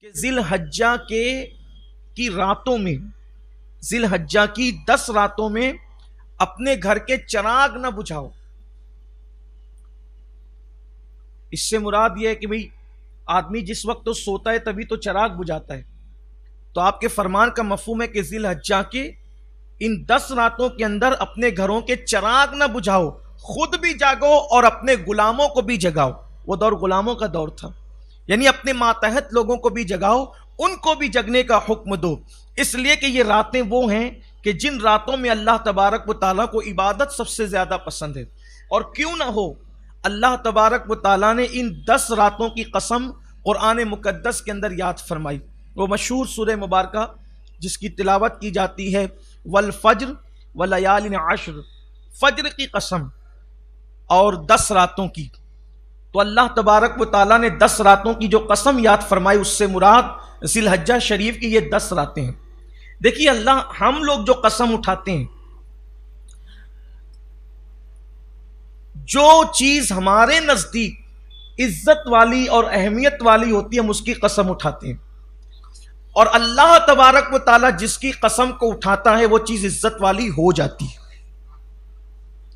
کہ ذی الحجہ کی راتوں میں، ذی الحجہ کی 10 راتوں میں اپنے گھر کے چراغ نہ بجھاؤ۔ اس سے مراد یہ ہے کہ بھئی آدمی جس وقت تو سوتا ہے تبھی تو چراغ بجھاتا ہے، تو آپ کے فرمان کا مفہوم ہے کہ ذی الحجہ کے ان 10 راتوں کے اندر اپنے گھروں کے چراغ نہ بجھاؤ، خود بھی جاگو اور اپنے غلاموں کو بھی جگاؤ۔ وہ دور غلاموں کا دور تھا، یعنی اپنے ماتحت لوگوں کو بھی جگاؤ، ان کو بھی جگنے کا حکم دو، اس لیے کہ یہ راتیں وہ ہیں کہ جن راتوں میں اللہ تبارک و تعالیٰ کو عبادت سب سے زیادہ پسند ہے۔ اور کیوں نہ ہو، اللہ تبارک و تعالیٰ نے ان 10 راتوں کی قسم قرآن مقدس کے اندر یاد فرمائی۔ وہ مشہور سورہ مبارکہ جس کی تلاوت کی جاتی ہے، والفجر ولیال عشر، فجر کی قسم اور 10 راتوں کی۔ تو اللہ تبارک و تعالیٰ نے 10 راتوں کی جو قسم یاد فرمائی، اس سے مراد ذی الحجہ شریف کی یہ 10 راتیں ہیں۔ دیکھیے ہم لوگ جو قسم اٹھاتے ہیں، جو چیز ہمارے نزدیک عزت والی اور اہمیت والی ہوتی ہے، ہم اس کی قسم اٹھاتے ہیں، اور اللہ تبارک و تعالیٰ جس کی قسم کو اٹھاتا ہے وہ چیز عزت والی ہو جاتی ہے۔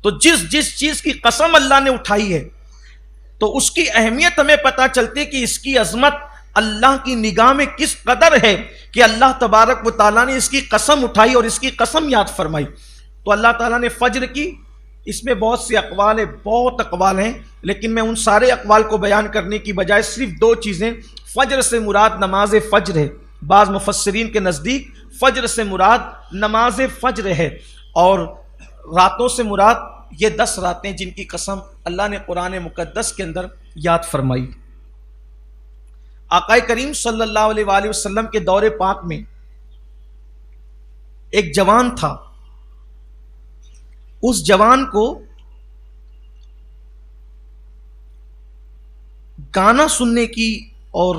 تو جس چیز کی قسم اللہ نے اٹھائی ہے تو اس کی اہمیت ہمیں پتہ چلتی ہے کہ اس کی عظمت اللہ کی نگاہ میں کس قدر ہے کہ اللہ تبارک و تعالیٰ نے اس کی قسم اٹھائی اور اس کی قسم یاد فرمائی۔ تو اللہ تعالیٰ نے فجر کی، اس میں بہت سے اقوال ہیں، بہت اقوال ہیں، لیکن میں ان سارے اقوال کو بیان کرنے کی بجائے صرف 2 چیزیں، فجر سے مراد نماز فجر ہے۔ بعض مفسرین کے نزدیک فجر سے مراد نماز فجر ہے، اور راتوں سے مراد یہ 10 راتیں جن کی قسم اللہ نے قرآن مقدس کے اندر یاد فرمائی۔ آقا کریم صلی اللہ علیہ وآلہ وسلم کے دور پاک میں ایک جوان تھا، اس جوان کو گانا سننے کی اور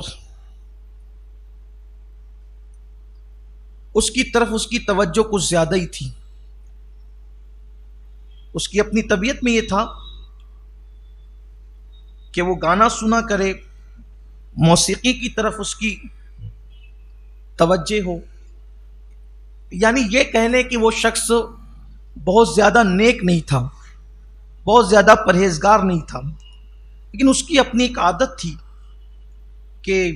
اس کی طرف اس کی توجہ کچھ زیادہ ہی تھی۔ اس کی اپنی طبیعت میں یہ تھا کہ وہ گانا سنا کرے، موسیقی کی طرف اس کی توجہ ہو، یعنی یہ کہنے کہ وہ شخص بہت زیادہ نیک نہیں تھا، بہت زیادہ پرہیزگار نہیں تھا، لیکن اس کی اپنی ایک عادت تھی کہ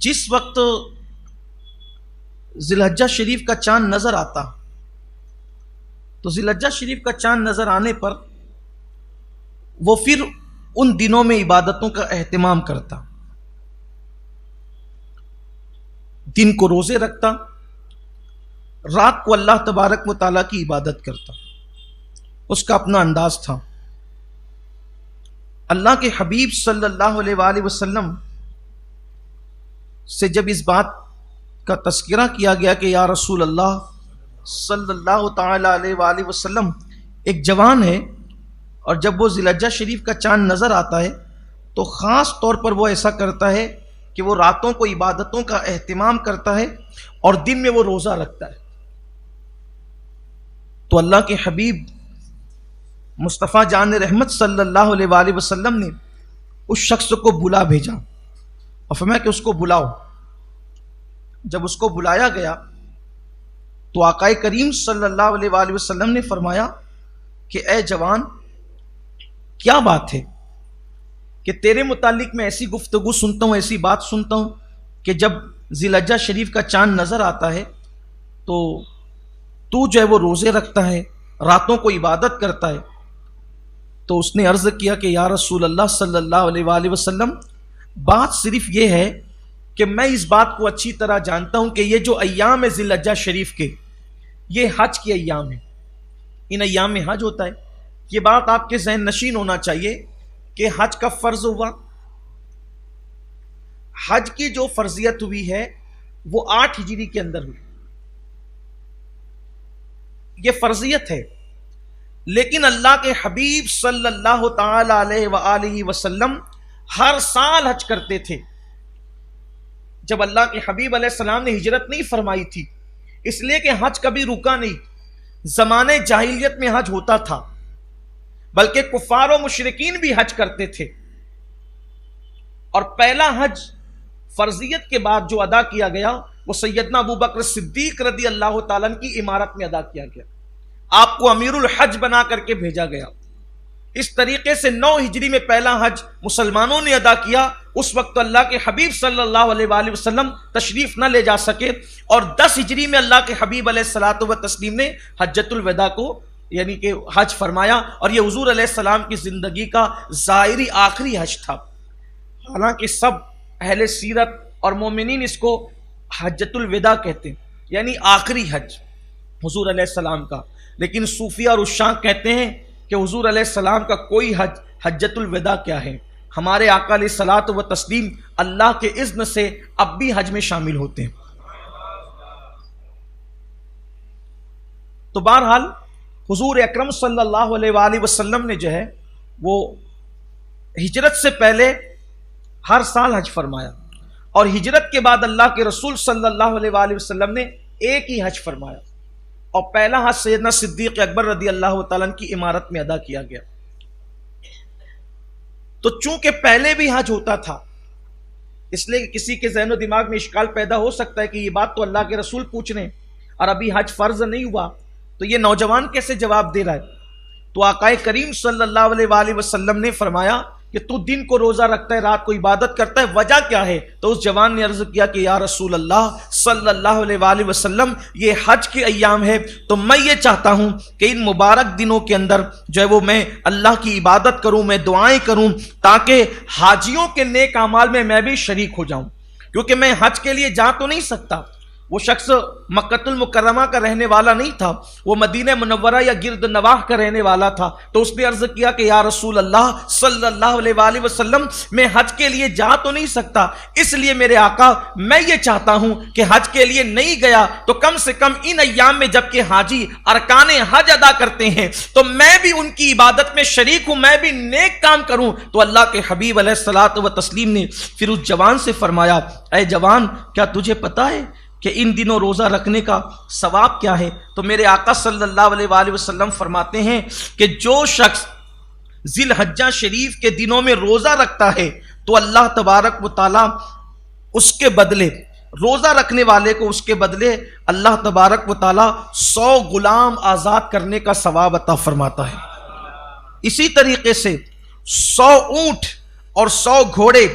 جس وقت ذی الحجہ شریف کا چاند نظر آتا تو ذی الحجہ شریف کا چاند نظر آنے پر وہ پھر ان دنوں میں عبادتوں کا اہتمام کرتا، دن کو روزے رکھتا، رات کو اللہ تبارک و تعالیٰ کی عبادت کرتا۔ اس کا اپنا انداز تھا۔ اللہ کے حبیب صلی اللہ علیہ وآلہ وسلم سے جب اس بات کا تذکرہ کیا گیا کہ یا رسول اللہ صلی اللہ تعالی علیہ وآلہ وسلم، ایک جوان ہے اور جب وہ ذی الحجہ شریف کا چاند نظر آتا ہے تو خاص طور پر وہ ایسا کرتا ہے کہ وہ راتوں کو عبادتوں کا اہتمام کرتا ہے اور دن میں وہ روزہ رکھتا ہے۔ تو اللہ کے حبیب مصطفیٰ جان رحمت صلی اللہ علیہ وآلہ وسلم نے اس شخص کو بلا بھیجا اور فرمایا کہ اس کو بلاؤ۔ جب اس کو بلایا گیا تو آقا کریم صلی اللہ علیہ وآلہ وسلم نے فرمایا کہ اے جوان، کیا بات ہے کہ تیرے متعلق میں ایسی گفتگو سنتا ہوں، ایسی بات سنتا ہوں کہ جب ذی الحجہ شریف کا چاند نظر آتا ہے تو جو ہے وہ روزے رکھتا ہے، راتوں کو عبادت کرتا ہے۔ تو اس نے عرض کیا کہ یا رسول اللہ صلی اللہ علیہ وآلہ وسلم، بات صرف یہ ہے کہ میں اس بات کو اچھی طرح جانتا ہوں کہ یہ جو ایام ہے ذی الحجہ شریف کے، یہ حج کے ایام ہیں، ان ایام میں حج ہوتا ہے۔ یہ بات آپ کے ذہن نشین ہونا چاہیے کہ حج کب فرض ہوا؟ حج کی جو فرضیت ہوئی ہے وہ 8 ہجری کے اندر ہوئی، یہ فرضیت ہے، لیکن اللہ کے حبیب صلی اللہ تعالی علیہ وآلہ وسلم ہر سال حج کرتے تھے۔ جب اللہ کے حبیب علیہ السلام نے ہجرت نہیں فرمائی تھی، اس لیے کہ حج کبھی رکا نہیں، زمانے جاہلیت میں حج ہوتا تھا، بلکہ کفار و مشرکین بھی حج کرتے تھے، اور پہلا حج فرضیت کے بعد جو ادا کیا گیا وہ سیدنا ابو بکر صدیق رضی اللہ تعالیٰ عنہ کی عمارت میں ادا کیا گیا. آپ کو امیر الحج بنا کر کے بھیجا گیا. اس طریقے سے 9 ہجری میں پہلا حج مسلمانوں نے ادا کیا. اس وقت اللہ کے حبیب صلی اللہ علیہ وآلہ وسلم تشریف نہ لے جا سکے، اور 10 ہجری میں اللہ کے حبیب علیہ الصلوۃ والتسلیم نے حجۃ الوداع کو یعنی کہ حج فرمایا، اور یہ حضور علیہ السلام کی زندگی کا ظاہری آخری حج تھا. حالانکہ سب اہل سیرت اور مومنین اس کو حجۃ الوداع کہتے ہیں، یعنی آخری حج حضور علیہ السلام کا. لیکن صوفیہ اور عشاق کہتے ہیں کہ حضور علیہ السلام کا کوئی حج حجۃ الوداع کیا ہے. ہمارے آقا علیہ الصلوۃ والتسلیم اللہ کے اذن سے اب بھی حج میں شامل ہوتے ہیں. تو بہرحال حضور اکرم صلی اللہ علیہ وآلہ وسلم نے جو ہے وہ ہجرت سے پہلے ہر سال حج فرمایا، اور ہجرت کے بعد اللہ کے رسول صلی اللہ علیہ وآلہ وسلم نے ایک ہی حج فرمایا، اور پہلا حج سیدنا صدیق اکبر رضی اللہ تعالیٰ عنہ کی عمارت میں ادا کیا گیا. تو چونکہ پہلے بھی حج ہوتا تھا، اس لیے کسی کے ذہن و دماغ میں اشکال پیدا ہو سکتا ہے کہ یہ بات تو اللہ کے رسول پوچھ رہے ہیں اور ابھی حج فرض نہیں ہوا، تو یہ نوجوان کیسے جواب دے رہا ہے؟ تو آقا کریم صلی اللہ علیہ وآلہ وسلم نے فرمایا کہ تو دن کو روزہ رکھتا ہے، رات کو عبادت کرتا ہے، وجہ کیا ہے؟ تو اس جوان نے عرض کیا کہ یا رسول اللہ صلی اللہ علیہ وآلہ وسلم، یہ حج کے ایام ہے تو میں یہ چاہتا ہوں کہ ان مبارک دنوں کے اندر جو ہے وہ میں اللہ کی عبادت کروں، میں دعائیں کروں، تاکہ حاجیوں کے نیک اعمال میں بھی شریک ہو جاؤں. کیونکہ میں حج کے لیے جا تو نہیں سکتا. وہ شخص مکہ المکرمہ کا رہنے والا نہیں تھا، وہ مدینہ منورہ یا گرد نواح کا رہنے والا تھا. تو اس نے عرض کیا کہ یا رسول اللہ صلی اللہ علیہ وآلہ وسلم، میں حج کے لیے جا تو نہیں سکتا، اس لیے میرے آقا میں یہ چاہتا ہوں کہ حج کے لیے نہیں گیا تو کم سے کم ان ایام میں جب کہ حاجی ارکان حج ادا کرتے ہیں تو میں بھی ان کی عبادت میں شریک ہوں، میں بھی نیک کام کروں. تو اللہ کے حبیب علیہ الصلوۃ والتسلیم نے پھر اس جوان سے فرمایا، اے جوان، کیا تجھے پتا ہے کہ ان دنوں روزہ رکھنے کا ثواب کیا ہے؟ تو میرے آقا صلی اللہ علیہ وآلہ وسلم فرماتے ہیں کہ جو شخص ذی الحجہ شریف کے دنوں میں روزہ رکھتا ہے تو اللہ تبارک و تعالی اس کے بدلے، روزہ رکھنے والے کو اس کے بدلے اللہ تبارک و تعالی 100 غلام آزاد کرنے کا ثواب عطا فرماتا ہے. اسی طریقے سے 100 اونٹ اور 100 گھوڑے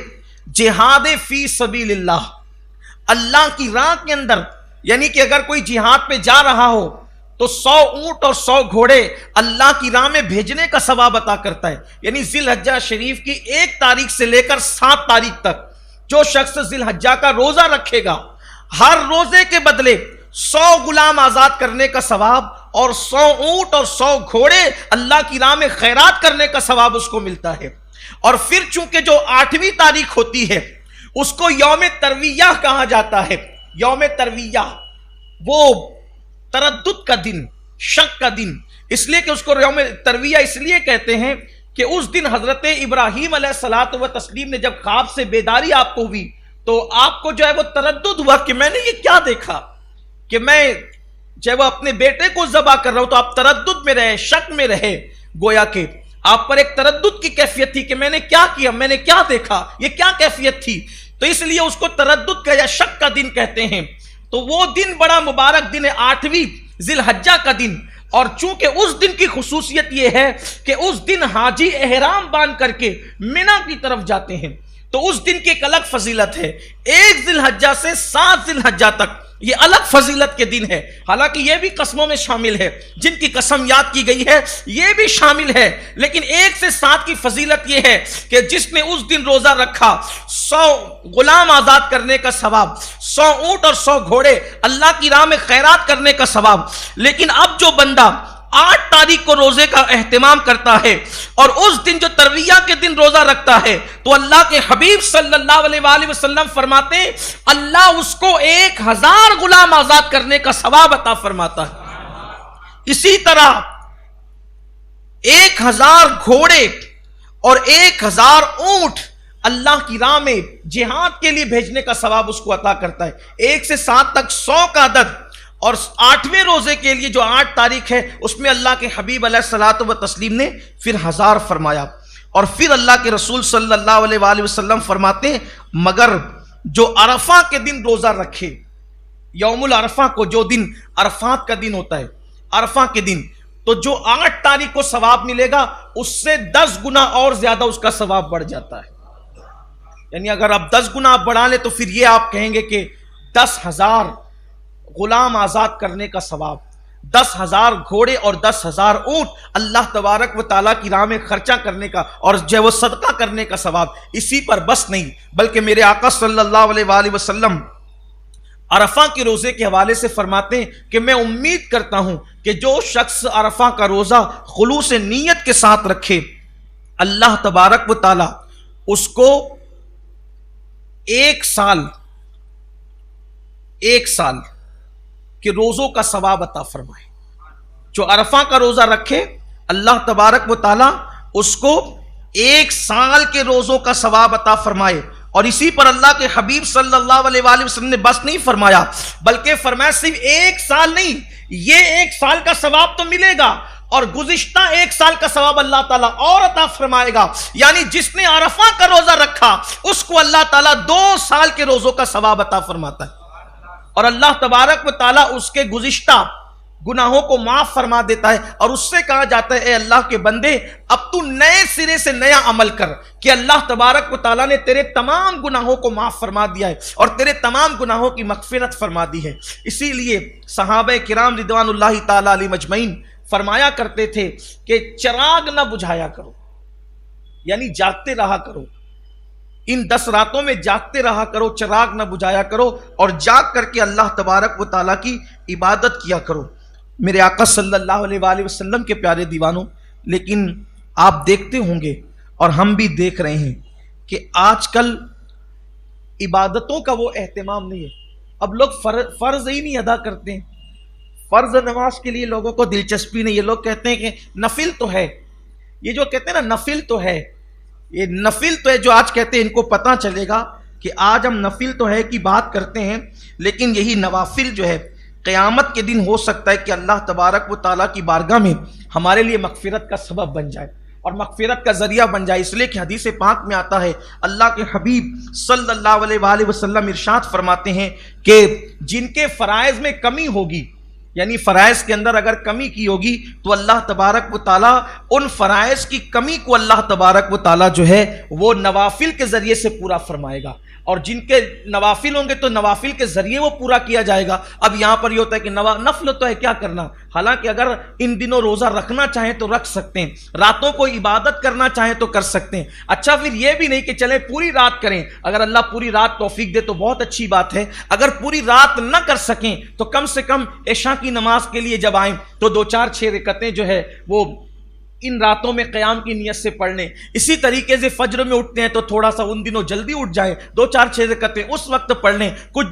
جہاد فی سبیل اللہ، اللہ کی راہ کے اندر، یعنی کہ اگر کوئی جہاد پہ جا رہا ہو تو 100 اونٹ اور 100 گھوڑے اللہ کی راہ میں بھیجنے کا ثواب عطا کرتا ہے. یعنی ذی الحجہ شریف کی 1 تاریخ سے لے کر 7 تاریخ تک جو شخص ذی الحجہ کا روزہ رکھے گا، ہر روزے کے بدلے 100 غلام آزاد کرنے کا ثواب اور 100 اونٹ اور 100 گھوڑے اللہ کی راہ میں خیرات کرنے کا ثواب اس کو ملتا ہے. اور پھر چونکہ جو 8ویں تاریخ ہوتی ہے اس کو یوم ترویہ کہا جاتا ہے. یوم ترویہ وہ تردد کا دن، شک کا دن، اس لیے کہ اس کو یوم ترویہ اس لیے کہتے ہیں کہ اس دن حضرت ابراہیم علیہ الصلوۃ والتسلیم نے جب خواب سے بیداری آپ کو ہوئی تو آپ کو جو ہے وہ تردد ہوا کہ میں نے یہ کیا دیکھا، کہ میں جو ہے وہ اپنے بیٹے کو ذبح کر رہا ہوں. تو آپ تردد میں رہے، شک میں رہے، گویا کہ آپ پر ایک تردد کی کیفیت تھی کہ میں نے کیا کیا، میں نے کیا دیکھا، یہ کیا کیفیت تھی. تو اس لیے اس کو تردد کا یا شک کا دن کہتے ہیں. تو وہ دن بڑا مبارک دن ہے، 8ویں ذی الحجہ کا دن. اور چونکہ اس دن کی خصوصیت یہ ہے کہ اس دن حاجی احرام باندھ کر کے منی کی طرف جاتے ہیں، تو اس دن کی ایک الگ فضیلت ہے. 1 ذی الحجہ سے 7 ذی الحجہ تک یہ الگ فضیلت کے دن ہے. حالانکہ یہ بھی قسموں میں شامل ہے، جن کی قسم یاد کی گئی ہے یہ بھی شامل ہے، لیکن 1 سے 7 کی فضیلت یہ ہے کہ جس نے اس دن روزہ رکھا 100 غلام آزاد کرنے کا ثواب، 100 اونٹ اور 100 گھوڑے اللہ کی راہ میں خیرات کرنے کا ثواب. لیکن اب جو بندہ 8 تاریخ کو روزے کا اہتمام کرتا ہے اور اس دن جو ترویہ کے دن روزہ رکھتا ہے تو اللہ کے حبیب صلی اللہ علیہ وآلہ وسلم فرماتے ہیں اللہ اس کو 1000 غلام آزاد کرنے کا ثواب عطا فرماتا ہے. اسی طرح 1000 گھوڑے اور 1000 اونٹ اللہ کی راہ میں جہاد کے لیے بھیجنے کا ثواب اس کو عطا کرتا ہے. 1 سے 7 تک 100 کا عدد، اور 8ویں روزے کے لیے جو 8 تاریخ ہے اس میں اللہ کے حبیب علیہ الصلوۃ والتسلیم نے پھر 1000 فرمایا. اور پھر اللہ کے رسول صلی اللہ علیہ وآلہ وسلم فرماتے ہیں مگر جو عرفہ کے دن روزہ رکھے، یوم العرفہ کو، جو دن عرفات کا دن ہوتا ہے، عرفہ کے دن، تو جو 8 تاریخ کو ثواب ملے گا اس سے 10 گنا اور زیادہ اس کا ثواب بڑھ جاتا ہے۔ یعنی اگر آپ 10 گنا آپ بڑھا لیں تو پھر یہ آپ کہیں گے کہ 10,000 غلام آزاد کرنے کا ثواب، 10,000 گھوڑے اور 10,000 اونٹ اللہ تبارک و تعالیٰ کی راہ میں خرچہ کرنے کا اور جو وہ صدقہ کرنے کا ثواب۔ اسی پر بس نہیں، بلکہ میرے آقا صلی اللہ علیہ وآلہ وسلم عرفہ کے روزے کے حوالے سے فرماتے ہیں کہ میں امید کرتا ہوں کہ جو شخص عرفہ کا روزہ خلوص نیت کے ساتھ رکھے، اللہ تبارک و تعالیٰ اس کو 1 سال کے روزوں کا ثواب عطا فرمائے۔ جو عرفہ کا روزہ رکھے اللہ تبارک و تعالیٰ اس کو 1 سال کے روزوں کا ثواب عطا فرمائے۔ اور اسی پر اللہ کے حبیب صلی اللہ علیہ وآلہ وسلم نے بس نہیں فرمایا، بلکہ فرمایا صرف 1 سال نہیں، یہ 1 سال کا ثواب تو ملے گا اور گزشتہ 1 سال کا ثواب اللہ تعالیٰ اور عطا فرمائے گا۔ یعنی جس نے عرفہ کا روزہ رکھا اس کو اللہ تعالیٰ 2 سال کے روزوں کا ثواب عطا فرماتا ہے، اور اللہ تبارک و تعالیٰ اس کے گزشتہ گناہوں کو معاف فرما دیتا ہے، اور اس سے کہا جاتا ہے اے اللہ کے بندے اب تو نئے سرے سے نیا عمل کر، کہ اللہ تبارک و تعالیٰ نے تیرے تمام گناہوں کو معاف فرما دیا ہے اور تیرے تمام گناہوں کی مغفرت فرما دی ہے۔ اسی لیے صحابہ کرام رضوان اللہ تعالیٰ علیہ مجمعین فرمایا کرتے تھے کہ چراغ نہ بجھایا کرو، یعنی جاگتے رہا کرو، ان 10 راتوں میں جاگتے رہا کرو، چراغ نہ بجھایا کرو، اور جاگ کر کے اللہ تبارک و تعالیٰ کی عبادت کیا کرو۔ میرے آقا صلی اللہ علیہ وآلہ وسلم کے پیارے دیوانوں، لیکن آپ دیکھتے ہوں گے اور ہم بھی دیکھ رہے ہیں کہ آج کل عبادتوں کا وہ اہتمام نہیں ہے۔ اب لوگ فرض ہی نہیں ادا کرتے ہیں، فرض نماز کے لیے لوگوں کو دلچسپی نہیں۔ یہ لوگ کہتے ہیں کہ نفل تو ہے، یہ جو کہتے ہیں نا نفل تو ہے، یہ نفل تو ہے جو آج کہتے ہیں، ان کو پتہ چلے گا کہ آج ہم نفل تو ہے کی بات کرتے ہیں، لیکن یہی نوافل جو ہے قیامت کے دن ہو سکتا ہے کہ اللہ تبارک و تعالیٰ کی بارگاہ میں ہمارے لیے مغفرت کا سبب بن جائے اور مغفرت کا ذریعہ بن جائے۔ اس لیے کہ حدیث پاک میں آتا ہے، اللہ کے حبیب صلی اللہ علیہ وآلہ وسلم ارشاد فرماتے ہیں کہ جن کے فرائض میں کمی ہوگی، یعنی فرائض کے اندر اگر کمی کی ہوگی تو اللہ تبارک و تعالیٰ ان فرائض کی کمی کو اللہ تبارک و تعالیٰ جو ہے وہ نوافل کے ذریعے سے پورا فرمائے گا، اور جن کے نوافل ہوں گے تو نوافل کے ذریعے وہ پورا کیا جائے گا۔ اب یہاں پر یہ ہوتا ہے کہ نفل تو ہے کیا کرنا، حالانکہ اگر ان دنوں روزہ رکھنا چاہیں تو رکھ سکتے ہیں، راتوں کو عبادت کرنا چاہیں تو کر سکتے ہیں۔ اچھا پھر یہ بھی نہیں کہ چلیں پوری رات کریں، اگر اللہ پوری رات توفیق دے تو بہت اچھی بات ہے، اگر پوری رات نہ کر سکیں تو کم سے کم عشاء کی نماز کے لیے جب آئیں تو 2-4-6 رکعتیں جو ہے وہ ان راتوں میں قیام کی نیت سے پڑھ لیں۔ اسی طریقے سے فجر میں اٹھتے ہیں تو تھوڑا سا ان دنوں جلدی اٹھ جائیں، 2-4-6 رکعتیں اس وقت پڑھ لیں۔ کچھ